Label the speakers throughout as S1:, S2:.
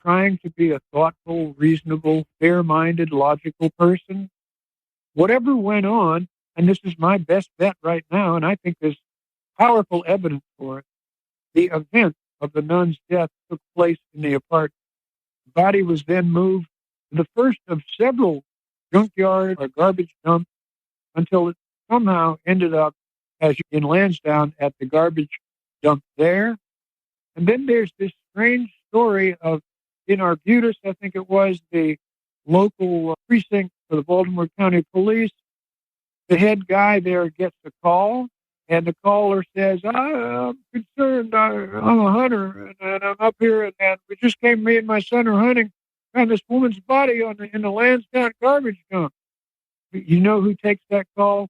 S1: trying to be a thoughtful, reasonable, fair-minded, logical person. Whatever went on, and this is my best bet right now, and I think there's powerful evidence for it, the event of the nun's death took place in the apartment. The body was then moved to the first of several junkyard or garbage dumps until it somehow ended up, as in Lansdowne, at the garbage dump there. And then there's this strange story of, in Arbutus, I think it was, the local precinct for the Baltimore County Police, the head guy there gets a call, and the caller says, I'm concerned, I'm a hunter, and I'm up here, and we just came, me and my son are hunting, found this woman's body in the Lansdowne garbage dump. You know who takes that call?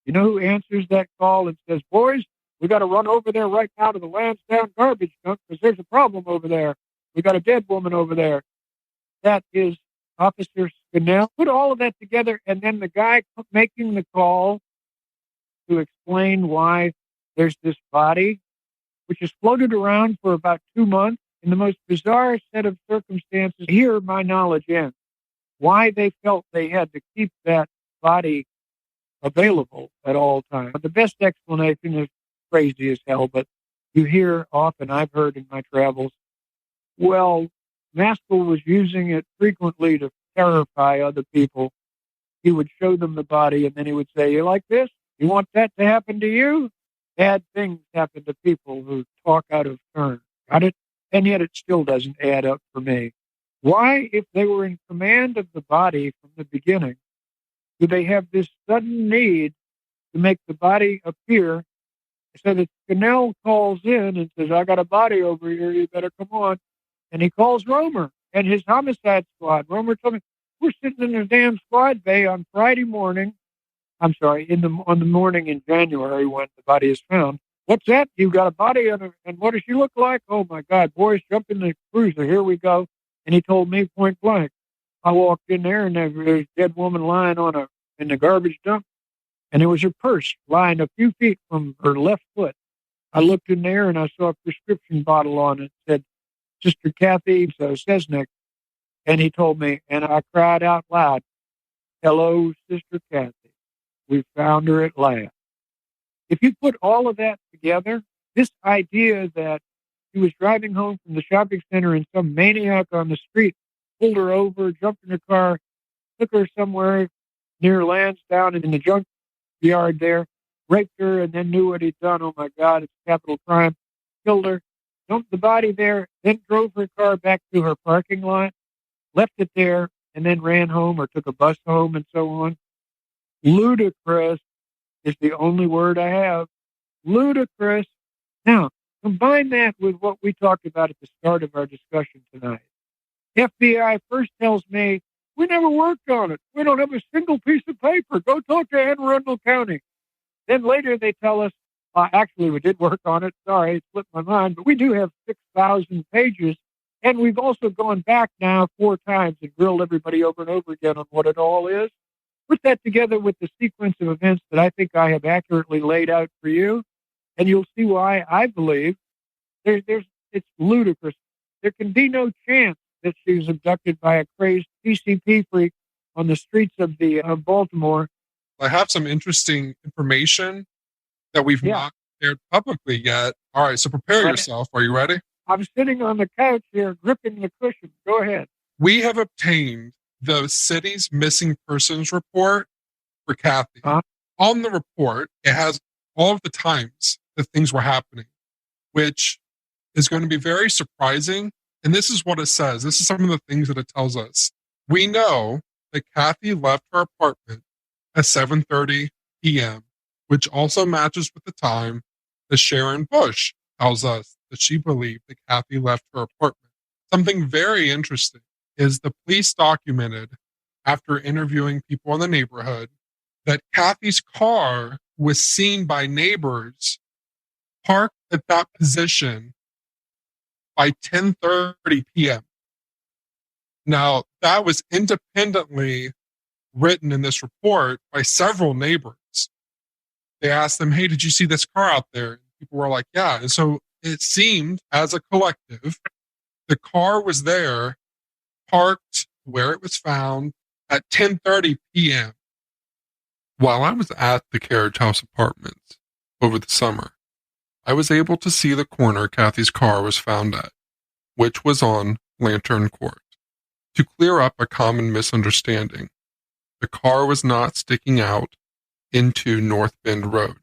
S1: You know who answers that call and says, boys, we got to run over there right now to the Lansdowne garbage dump because there's a problem over there. We got a dead woman over there. That is Officer Scannell. Put all of that together, and then the guy making the call to explain why there's this body, which has floated around for about 2 months in the most bizarre set of circumstances. Here, my knowledge ends. Why they felt they had to keep that body available at all times. But the best explanation is crazy as hell, but you hear often, I've heard in my travels, well, Maskell was using it frequently to terrify other people. He would show them the body, and then he would say, you like this? You want that to happen to you? Bad things happen to people who talk out of turn. Got it? And yet it still doesn't add up for me. Why, if they were in command of the body from the beginning, do they have this sudden need to make the body appear so that Scannell calls in and says, I got a body over here, you better come on. And he calls Romer and his homicide squad. Romer told me, we're sitting in the damn squad bay on Friday morning. I'm sorry, on the morning in January when the body is found. What's that? You got a body on her, and what does she look like? Oh my God, boys, jump in the cruiser. Here we go. And he told me point blank. I walked in there, and there was a dead woman lying in the garbage dump, and there was her purse lying a few feet from her left foot. I looked in there, and I saw a prescription bottle on it. It said, Sister Cathy, so Sesnick. And he told me, and I cried out loud, hello, Sister Cathy. We found her at last. If you put all of that together, this idea that he was driving home from the shopping center and some maniac on the street pulled her over, jumped in her car, took her somewhere near Lansdowne in the junk yard there, raped her, and then knew what he'd done. Oh, my God, it's capital crime. Killed her, dumped the body there, then drove her car back to her parking lot, left it there, and then ran home or took a bus home and so on. Ludicrous is the only word I have. Ludicrous. Now, combine that with what we talked about at the start of our discussion tonight. FBI first tells me, we never worked on it. We don't have a single piece of paper. Go talk to Anne Arundel County. Then later they tell us, actually, we did work on it. Sorry, it slipped my mind. But we do have 6,000 pages. And we've also gone back now 4 times and grilled everybody over and over again on what it all is. Put that together with the sequence of events that I think I have accurately laid out for you, and you'll see why I believe it's ludicrous. There can be no chance that she was abducted by a crazed PCP freak on the streets of Baltimore.
S2: I have some interesting information that we've not shared publicly yet. All right, so prepare yourself. Are you ready?
S1: I'm sitting on the couch here, gripping the cushion. Go ahead.
S2: We have obtained the city's missing persons report for Cathy. On the report, it has all of the times that things were happening, which is going to be very surprising. And this is what it says. This is some of the things that it tells us. We know that Cathy left her apartment at 7:30 p.m., which also matches with the time that Sharon Bush tells us that she believed that Cathy left her apartment. Something very interesting is the police documented, after interviewing people in the neighborhood, that Cathy's car was seen by neighbors parked at that position by 10:30 p.m. Now, that was independently written in this report by several neighbors. They asked them, hey, did you see this car out there? And people were like, yeah. And so it seemed, as a collective, The car was there, parked where it was found at 10:30 p.m. While I was at the Carriage House Apartments over the summer, I was able to see the corner Cathy's car was found at, which was on Lantern Court. To clear up a common misunderstanding, the car was not sticking out into North Bend Road.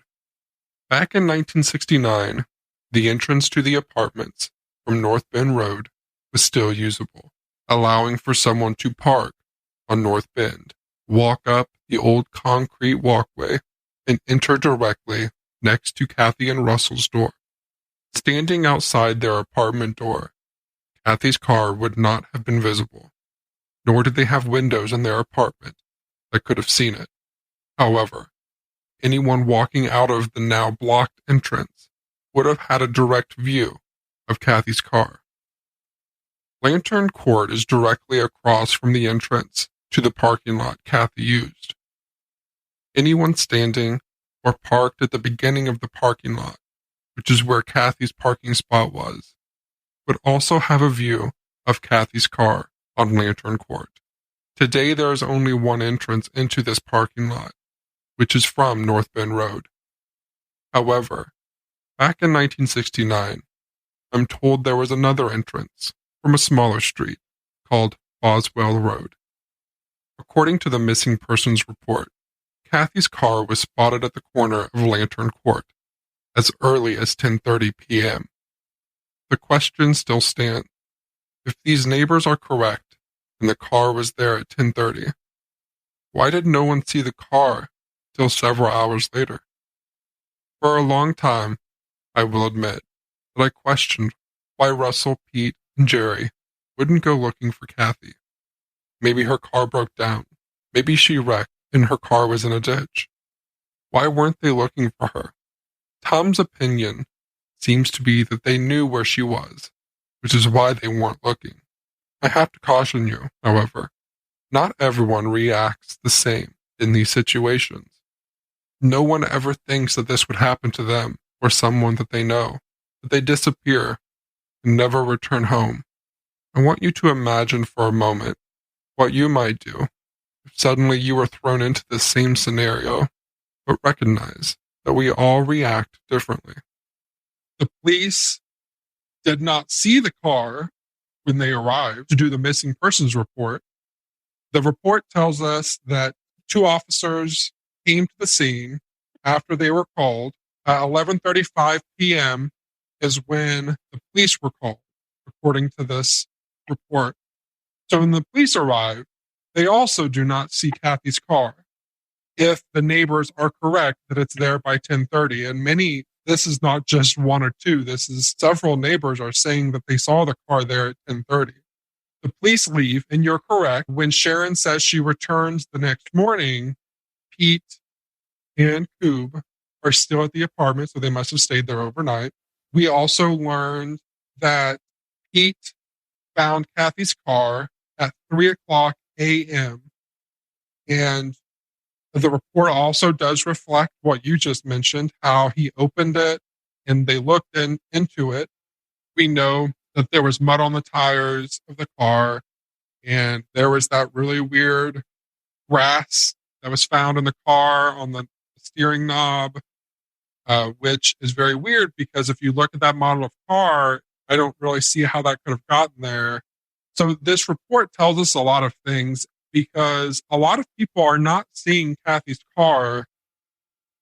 S2: Back in 1969, the entrance to the apartments from North Bend Road was still usable, allowing for someone to park on North Bend, walk up the old concrete walkway, and enter directly next to Cathy and Russell's door. Standing outside their apartment door, Cathy's car would not have been visible, nor did they have windows in their apartment that could have seen it. However, anyone walking out of the now blocked entrance would have had a direct view of Cathy's car. Lantern Court is directly across from the entrance to the parking lot Cathy used. Anyone standing or parked at the beginning of the parking lot, which is where Cathy's parking spot was, would also have a view of Cathy's car on Lantern Court. Today there is only one entrance into this parking lot, which is from North Bend Road. However, back in 1969, I'm told there was another entrance from a smaller street called Boswell Road. According to the missing persons report, Cathy's car was spotted at the corner of Lantern Court as early as 10:30 p.m. The question still stands. If these neighbors are correct and the car was there at 10:30, why did no one see the car till several hours later? For a long time, I will admit that I questioned why Russell, Pete, and Jerry wouldn't go looking for Cathy. Maybe her car broke down. Maybe she wrecked and her car was in a ditch. Why weren't they looking for her? Tom's opinion seems to be that they knew where she was, which is why they weren't looking. I have to caution you, however, not everyone reacts the same in these situations. No one ever thinks that this would happen to them or someone that they know, that they disappear and never return home. I want you to imagine for a moment what you might do if suddenly you were thrown into this same scenario, but recognize that we all react differently. The police did not see the car when they arrived to do the missing persons report. The report tells us that 2 officers came to the scene after they were called. At 11:35 p.m. is when the police were called, according to this report. So when the police arrive, they also do not see Cathy's car. If the neighbors are correct that it's there by 10:30, and this is not just 1 or 2, this is several neighbors are saying that they saw the car there at 10:30. The police leave, and you're correct. When Sharon says she returns the next morning, Pete and Coob are still at the apartment, so they must have stayed there overnight. We also learned that Pete found Cathy's car at 3:00 a.m. And the report also does reflect what you just mentioned, how he opened it and they looked into it. We know that there was mud on the tires of the car, and there was that really weird grass that was found in the car on the steering knob, which is very weird because if you look at that model of car, I don't really see how that could have gotten there. So this report tells us a lot of things because a lot of people are not seeing Cathy's car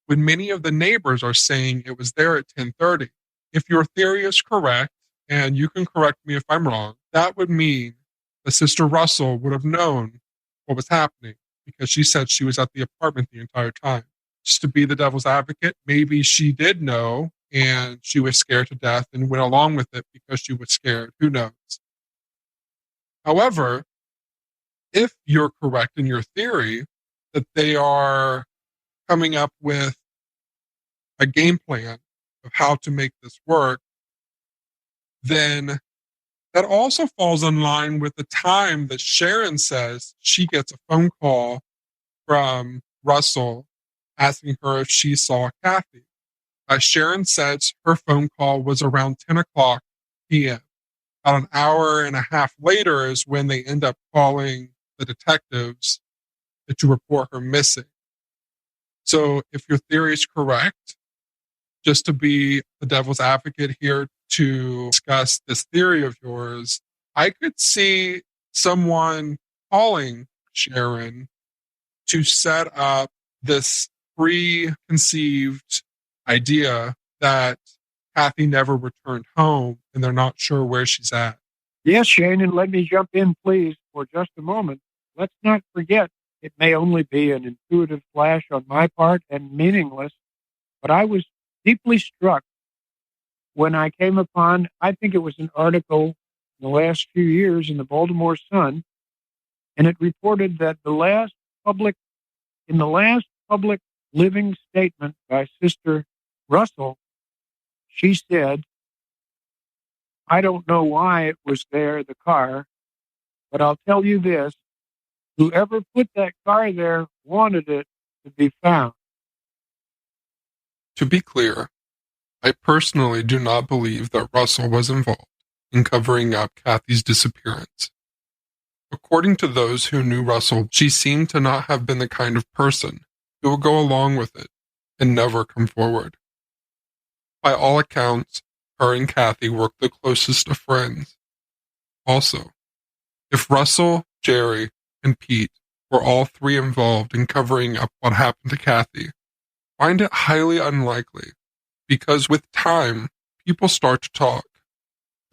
S2: when many of the neighbors are saying it was there at 10:30. If your theory is correct, and you can correct me if I'm wrong, that would mean that Sister Russell would have known what was happening because she said she was at the apartment the entire time. Just to be the devil's advocate, maybe she did know and she was scared to death and went along with it because she was scared. Who knows? However, if you're correct in your theory that they are coming up with a game plan of how to make this work, then that also falls in line with the time that Sharon says she gets a phone call from Russell asking her if she saw Cathy. Sharon says her phone call was around 10:00 p.m. About an hour and a half later is when they end up calling the detectives to report her missing. So if your theory is correct, just to be the devil's advocate here to discuss this theory of yours, I could see someone calling Sharon to set up this preconceived idea that Cathy never returned home and they're not sure where she's at.
S1: Yes, Shane, and let me jump in, please, for just a moment. Let's not forget, it may only be an intuitive flash on my part and meaningless, but I was deeply struck when I came upon, I think it was an article in the last few years in the Baltimore Sun, and it reported that in the last public living statement by Sister Russell, she said, I don't know why it was there, the car, but I'll tell you this, whoever put that car there wanted it to be found.
S2: To be clear, I personally do not believe that Russell was involved in covering up Cathy's disappearance. According to those who knew Russell, she seemed to not have been the kind of person who would go along with it and never come forward. By all accounts, her and Cathy worked the closest of friends. Also, if Russell, Jerry, and Pete were all three involved in covering up what happened to Cathy, I find it highly unlikely, because with time, people start to talk.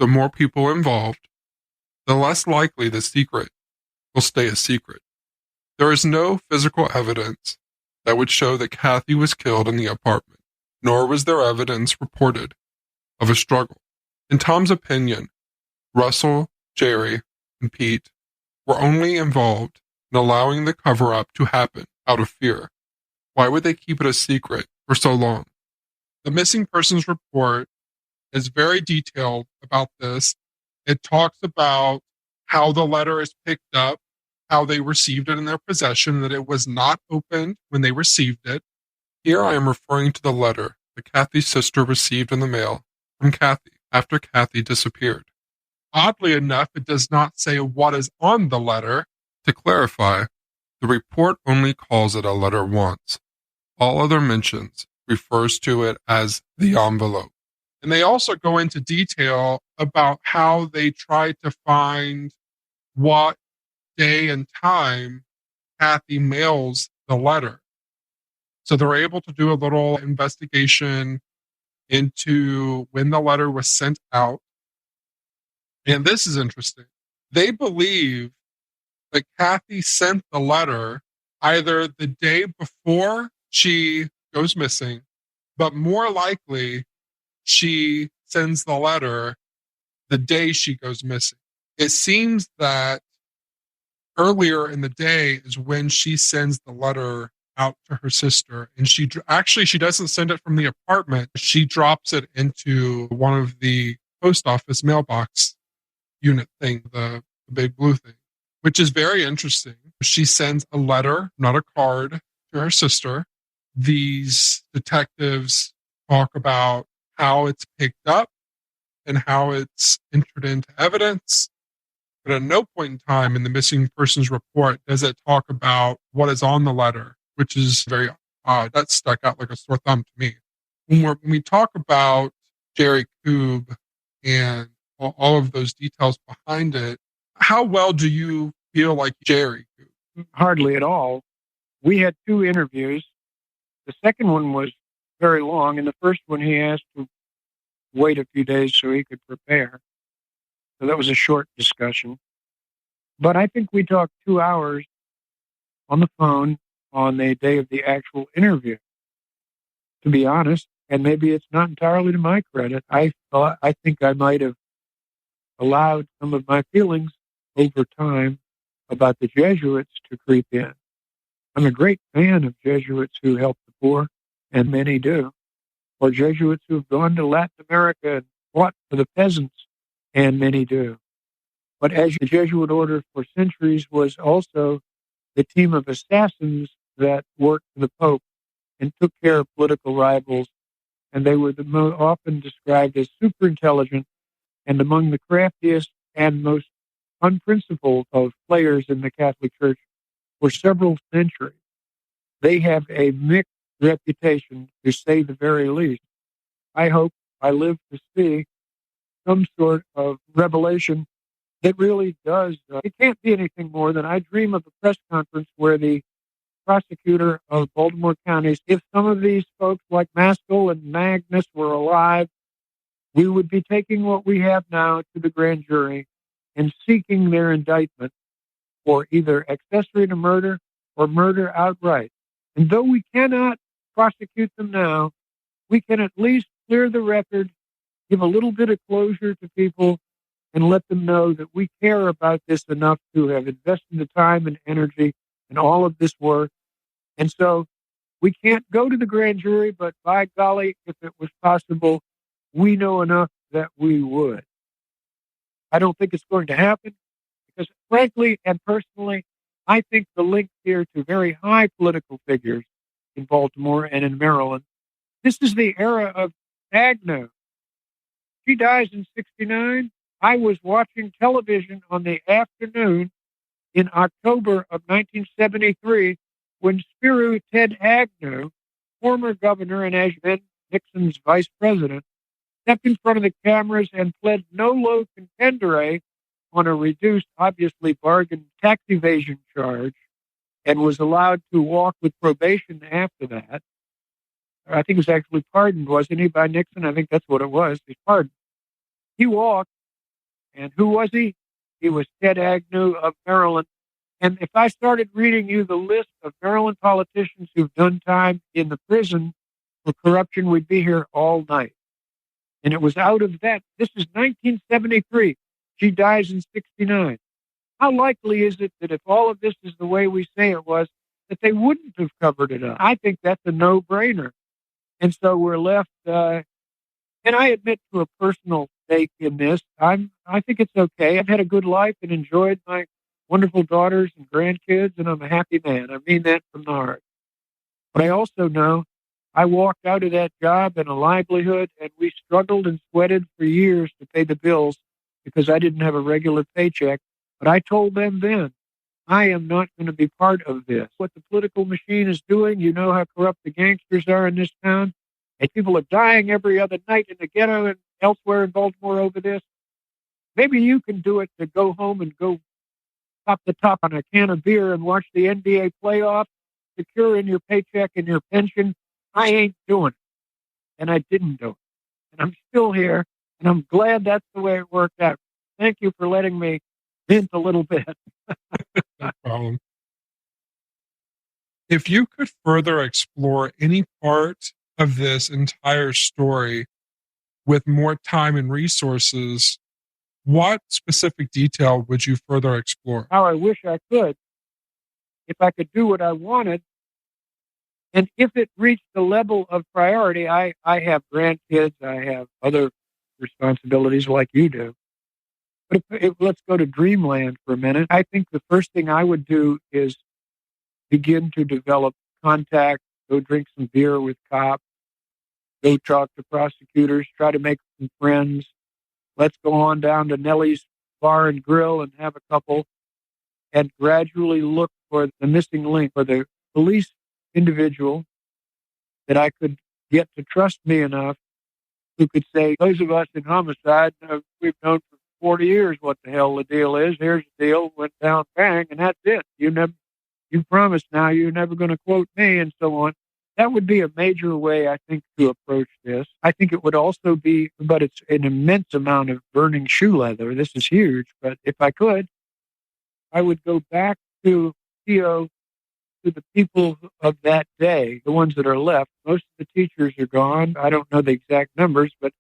S2: The more people involved, the less likely the secret will stay a secret. There is no physical evidence that would show that Cathy was killed in the apartment, nor was there evidence reported of a struggle. In Tom's opinion, Russell, Jerry, and Pete were only involved in allowing the cover-up to happen out of fear. Why would they keep it a secret for so long? The missing persons report is very detailed about this. It talks about how the letter is picked up, how they received it in their possession, that it was not opened when they received it. Here I am referring to the letter that Cathy's sister received in the mail from Cathy after Cathy disappeared. Oddly enough, it does not say what is on the letter. To clarify, the report only calls it a letter once. All other mentions refers to it as the envelope. And they also go into detail about how they tried to find what day and time Cathy mails the letter. So they're able to do a little investigation into when the letter was sent out. And this is interesting. They believe that Cathy sent the letter either the day before she goes missing, but more likely she sends the letter the day she goes missing. It seems that earlier in the day is when she sends the letter out to her sister, and she doesn't send it from the apartment. She drops it into one of the post office mailbox unit thing, the big blue thing, which is very interesting. She sends a letter, not a card, to her sister. These detectives talk about how it's picked up and how it's entered into evidence. But at no point in time in the missing persons report does it talk about what is on the letter, which is very odd. That stuck out like a sore thumb to me. When we talk about Jerry Koob and all of those details behind it, how well do you feel like Jerry Koob?
S1: Hardly at all. We had 2 interviews. The second one was very long, and the first one he asked to wait a few days so he could prepare. So that was a short discussion. But I think we talked 2 hours on the phone on the day of the actual interview, to be honest. And maybe it's not entirely to my credit. I think I might have allowed some of my feelings over time about the Jesuits to creep in. I'm a great fan of Jesuits who help the poor, and many do, or Jesuits who have gone to Latin America and fought for the peasants, and many do. But as the Jesuit order for centuries was also the team of assassins that worked for the Pope and took care of political rivals, and they were often described as super intelligent and among the craftiest and most unprincipled of players in the Catholic Church for several centuries. They have a mixed reputation, to say the very least. I hope I live to see some sort of revelation that really does. It can't be anything more than I dream of a press conference where the prosecutor of Baltimore County, if some of these folks like Maskell and Magnus were alive, we would be taking what we have now to the grand jury and seeking their indictment for either accessory to murder or murder outright. And though we cannot prosecute them now, we can at least clear the record, give a little bit of closure to people, and let them know that we care about this enough to have invested the time and energy and all of this work. And so we can't go to the grand jury, but by golly, if it was possible, we know enough that we would. I don't think it's going to happen because, frankly and personally, I think the link here to very high political figures in Baltimore and in Maryland, this is the era of Agnew. She dies in 1969. I was watching television on the afternoon in October of 1973 when Spiro Ted Agnew, former governor and as then Nixon's vice president, stepped in front of the cameras and pled nolo contendere on a reduced, obviously bargain tax evasion charge and was allowed to walk with probation after that. I think he was actually pardoned, wasn't he, by Nixon? I think that's what it was. He's pardoned. He walked, and who was he? He was Ted Agnew of Maryland. And if I started reading you the list of Maryland politicians who've done time in the prison for corruption, we'd be here all night. And it was out of that. This is 1973. She dies in 1969. How likely is it that if all of this is the way we say it was, that they wouldn't have covered it up? I think that's a no-brainer. And so we're left, and I admit to a personal stake in this. I think it's okay. I've had a good life and enjoyed my wonderful daughters and grandkids, and I'm a happy man. I mean that from the heart. But I also know I walked out of that job and a livelihood, and we struggled and sweated for years to pay the bills because I didn't have a regular paycheck. But I told them then, I am not going to be part of this. What the political machine is doing, you know how corrupt the gangsters are in this town, and people are dying every other night in the ghetto and elsewhere in Baltimore over this. Maybe you can do it to go home and go pop the top on a can of beer and watch the NBA playoffs, secure in your paycheck and your pension. I ain't doing it. And I didn't do it. And I'm still here, and I'm glad that's the way it worked out. Thank you for letting me vent a little bit.
S2: No problem. If you could further explore any part of this entire story with more time and resources, what specific detail would you further explore?
S1: How I wish I could. If I could do what I wanted, and if it reached the level of priority, I have grandkids, I have other responsibilities like you do. But if let's go to dreamland for a minute. I think the first thing I would do is begin to develop contact, go drink some beer with cops, go talk to prosecutors, try to make some friends. Let's go on down to Nellie's Bar and Grill and have a couple and gradually look for the missing link, for the police individual that I could get to trust me enough who could say, those of us in homicide, we've known for 40 years what the hell the deal is. Here's the deal, went down, bang, and that's it. You promised now you're never going to quote me and so on. That would be a major way, I think, to approach this. I think it would also be, but it's an immense amount of burning shoe leather. This is huge, but if I could, I would go back to Theo, to the people of that day, the ones that are left. Most of the teachers are gone. I don't know the exact numbers, but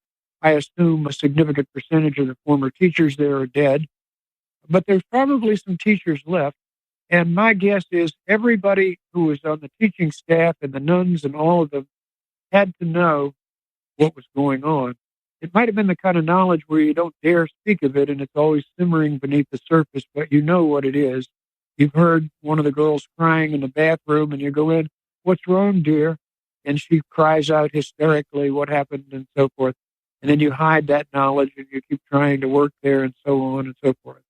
S1: I assume a significant percentage of the former teachers there are dead. But there's probably some teachers left. And my guess is everybody who was on the teaching staff and the nuns and all of them had to know what was going on. It might have been the kind of knowledge where you don't dare speak of it and it's always simmering beneath the surface, but you know what it is. You've heard one of the girls crying in the bathroom and you go in, "What's wrong, dear?" And she cries out hysterically what happened and so forth. and then you hide that knowledge and you keep trying to work there and so on and so forth.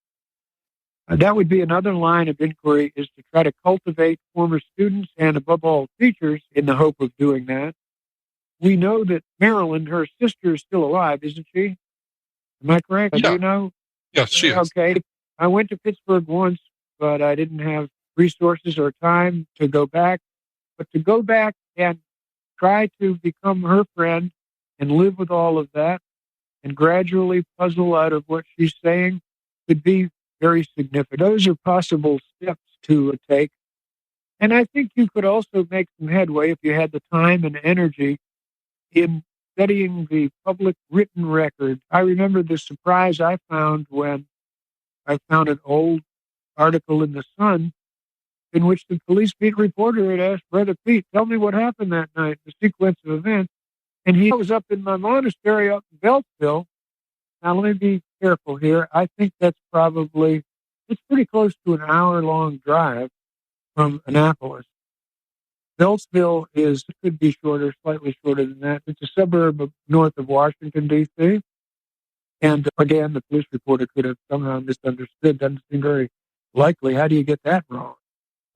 S1: That would be another line of inquiry, is to try to cultivate former students and, above all, teachers in the hope of doing that. We know that Marilyn, her sister, is still alive, isn't she? Am I correct?
S2: Yeah.
S1: Do you know?
S2: Yes, she is.
S1: Okay. I went to Pittsburgh once, but I didn't have resources or time to go back. But to go back and try to become her friend and live with all of that and gradually puzzle out of what she's saying could be very significant. Those are possible steps to take. And I think you could also make some headway if you had the time and energy in studying the public written record. I remember the surprise I found when I found an old article in the Sun in which the police beat reporter had asked Brother Pete, tell me what happened that night, the sequence of events. And he was up in my monastery up in Beltsville. Now, let me be careful here. I think that's probably, it's pretty close to an hour-long drive from Annapolis. Beltsville could be shorter, slightly shorter than that. It's a suburb north of Washington, D.C. And again, the police reporter could have somehow misunderstood. Doesn't seem very likely. How do you get that wrong?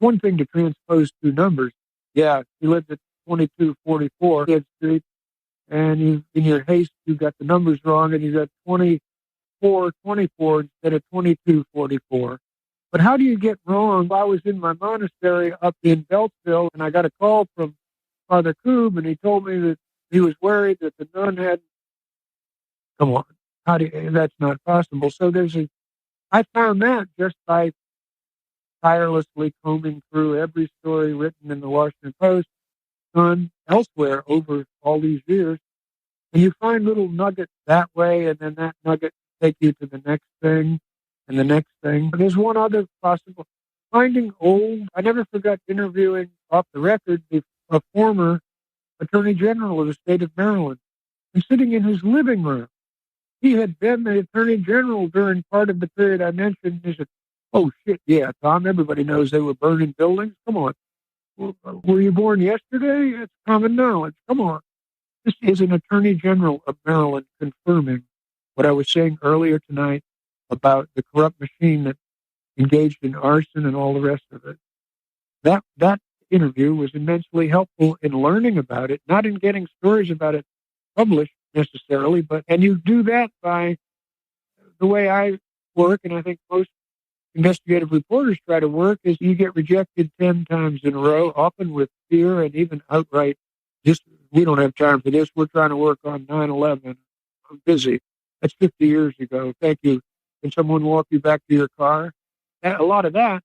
S1: One thing to transpose two numbers. Yeah, you lived at 2244 Head Street, and in your haste, you got the numbers wrong, and you got 2424 instead of 2244. But how do you get wrong? I was in my monastery up in Beltsville, and I got a call from Father Koob, and he told me that he was worried that the nun had. Come on, that's not possible. So I found that just by tirelessly combing through every story written in the Washington Post, Sun, elsewhere over all these years, and you find little nuggets that way, and then that nugget take you to the next thing and the next thing. But there's one other possible. Finding old, I never forgot interviewing off the record a former Attorney General of the state of Maryland, and sitting in his living room. He had been the Attorney General during part of the period I mentioned. He said, oh, shit, yeah, Tom, everybody knows they were burning buildings. Come on. Were you born yesterday? It's common knowledge. Come on. This is an Attorney General of Maryland confirming what I was saying earlier tonight about the corrupt machine that engaged in arson and all the rest of it. That interview was immensely helpful in learning about it, not in getting stories about it published necessarily, and you do that by the way I work, and I think most investigative reporters try to work, is you get rejected 10 times in a row, often with fear and even outright, just, we don't have time for this, we're trying to work on 9/11. I'm busy. That's 50 years ago. Thank you. Can someone walk you back to your car? A lot of that.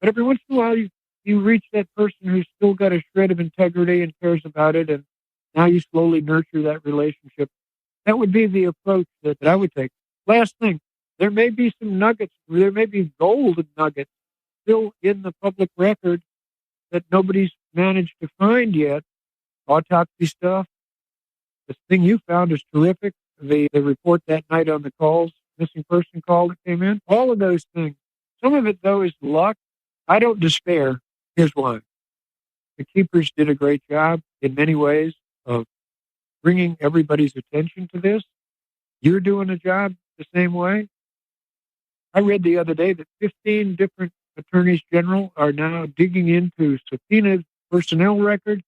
S1: But every once in a while, you reach that person who's still got a shred of integrity and cares about it, and now you slowly nurture that relationship. That would be the approach that I would take. Last thing, there may be some nuggets, there may be golden nuggets still in the public record that nobody's managed to find yet. Autopsy stuff. The thing you found is terrific. The report that night on the calls, missing person call that came in. All of those things. Some of it, though, is luck. I don't despair. Here's why. The keepers did a great job in many ways of bringing everybody's attention to this. You're doing a job the same way. I read the other day that 15 different attorneys general are now digging into subpoenaed personnel records,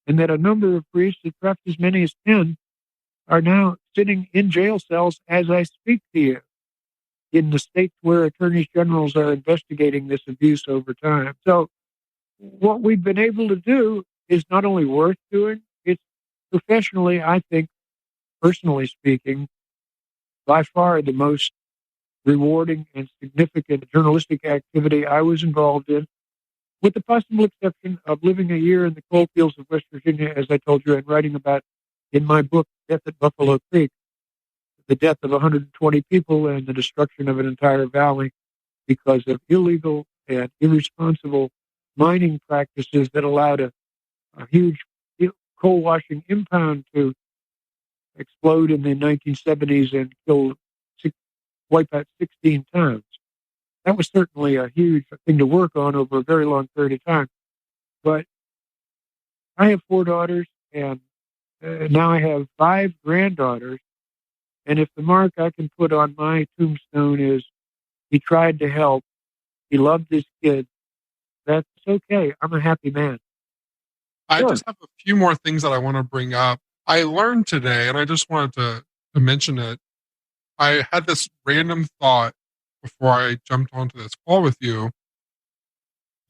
S1: and that a number of priests, perhaps as many as 10, are now sitting in jail cells as I speak to you in the states where attorneys generals are investigating this abuse over time. So what we've been able to do is not only worth doing, it's professionally, I think, personally speaking, by far the most rewarding and significant journalistic activity I was involved in, with the possible exception of living a year in the coal fields of West Virginia, as I told you, and writing about in my book, Death at Buffalo Creek, the death of 120 people and the destruction of an entire valley because of illegal and irresponsible mining practices that allowed a huge coal washing impound to explode in the 1970s and wipe out 16 towns. That was certainly a huge thing to work on over a very long period of time. But I have 4 daughters, and Now I have 5 granddaughters, and if the mark I can put on my tombstone is he tried to help, he loved his kids, that's okay. I'm a happy man.
S2: I just have a few more things that I want to bring up. I learned today, and I just wanted to mention it. I had this random thought before I jumped onto this call with you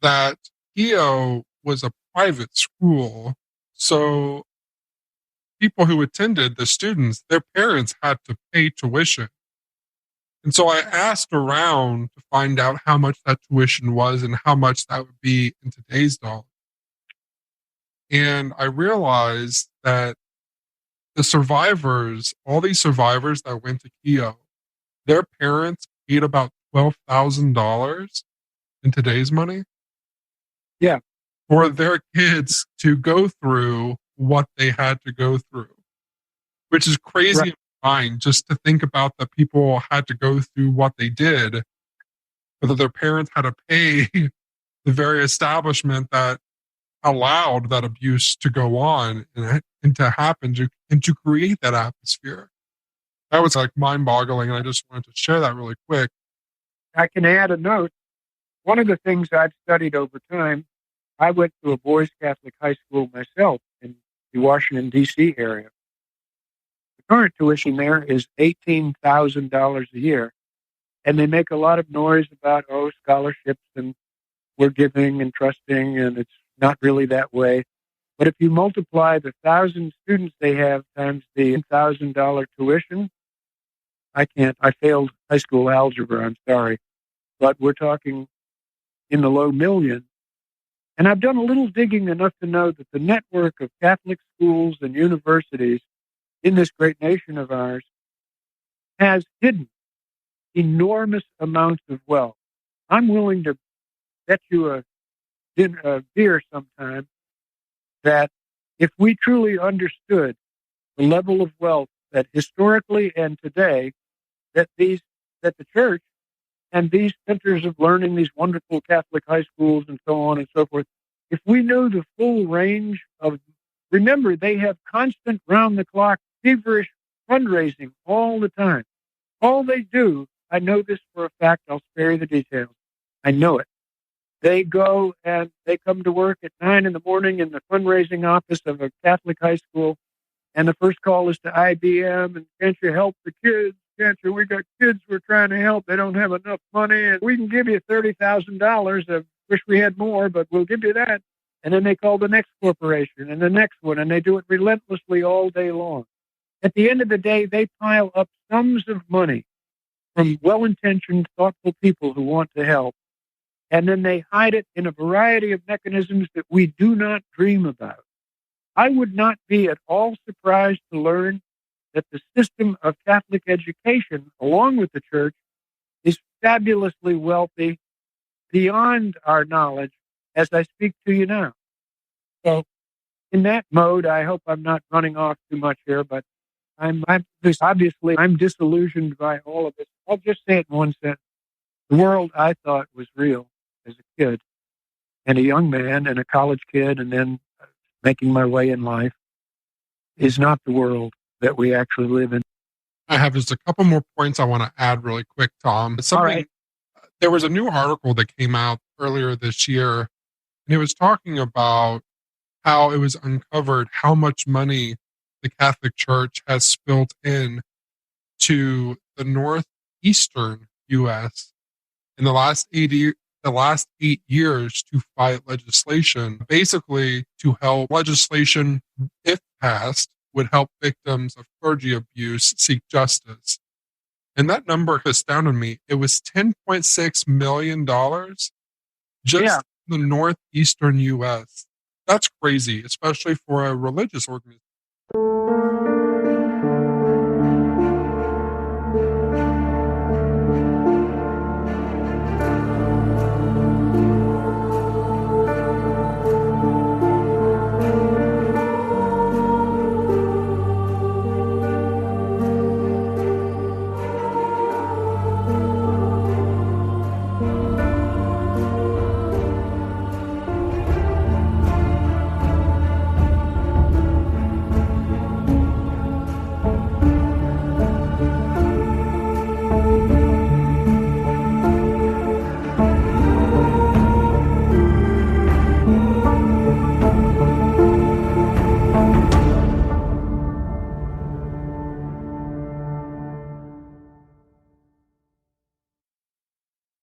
S2: that EO was a private school. So people who attended, the students, their parents had to pay tuition. And so I asked around to find out how much that tuition was and how much that would be in today's dollars. And I realized that the survivors, all these survivors that went to Keogh, their parents paid about $12,000 in today's money.
S1: Yeah.
S2: For their kids to go through what they had to go through, which is crazy in my mind, just to think about that people had to go through what they did, whether their parents had to pay the very establishment that allowed that abuse to go on and to happen and to create that atmosphere. That was like mind-boggling, and I just wanted to share that really quick.
S1: I can add a note. One of the things I've studied over time, I went to a boys' Catholic high school myself in the Washington, D.C. area. The current tuition there is $18,000 a year, and they make a lot of noise about, scholarships, and we're giving and trusting, and it's not really that way. But if you multiply the 1,000 students they have times the $1,000 tuition, I failed high school algebra, I'm sorry. But we're talking in the low millions. And I've done a little digging enough to know that the network of Catholic schools and universities in this great nation of ours has hidden enormous amounts of wealth. I'm willing to bet you a beer sometime that if we truly understood the level of wealth that historically and today that the church and these centers of learning, these wonderful Catholic high schools and so on and so forth, if we knew the full range of, remember, they have constant round-the-clock feverish fundraising all the time. All they do, I know this for a fact, I'll spare you the details. I know it. They go and they come to work at 9 in the morning in the fundraising office of a Catholic high school, and the first call is to IBM, and can't you help the kids? Can't you? We got kids we're trying to help. They don't have enough money, and we can give you $30,000. I wish we had more, but we'll give you that. And then they call the next corporation and the next one, and they do it relentlessly all day long. At the end of the day, they pile up sums of money from well-intentioned, thoughtful people who want to help, and then they hide it in a variety of mechanisms that we do not dream about. I would not be at all surprised to learn that the system of Catholic education, along with the church, is fabulously wealthy beyond our knowledge as I speak to you now. So in that mode, I hope I'm not running off too much here, but I'm disillusioned by all of this. I'll just say it in one sentence. The world I thought was real as a kid and a young man and a college kid and then making my way in life is not the world that we actually live in.
S2: I have just a couple more points I want to add really quick, Tom.
S1: All right.
S2: There was a new article that came out earlier this year, and it was talking about how it was uncovered how much money the Catholic Church has spilled in to the northeastern U.S. in the last 8 years to fight legislation, basically to help legislation, if passed, would help victims of clergy abuse seek justice. And that number astounded me. It was $10.6 million just in the northeastern U.S. That's crazy, especially for a religious organization.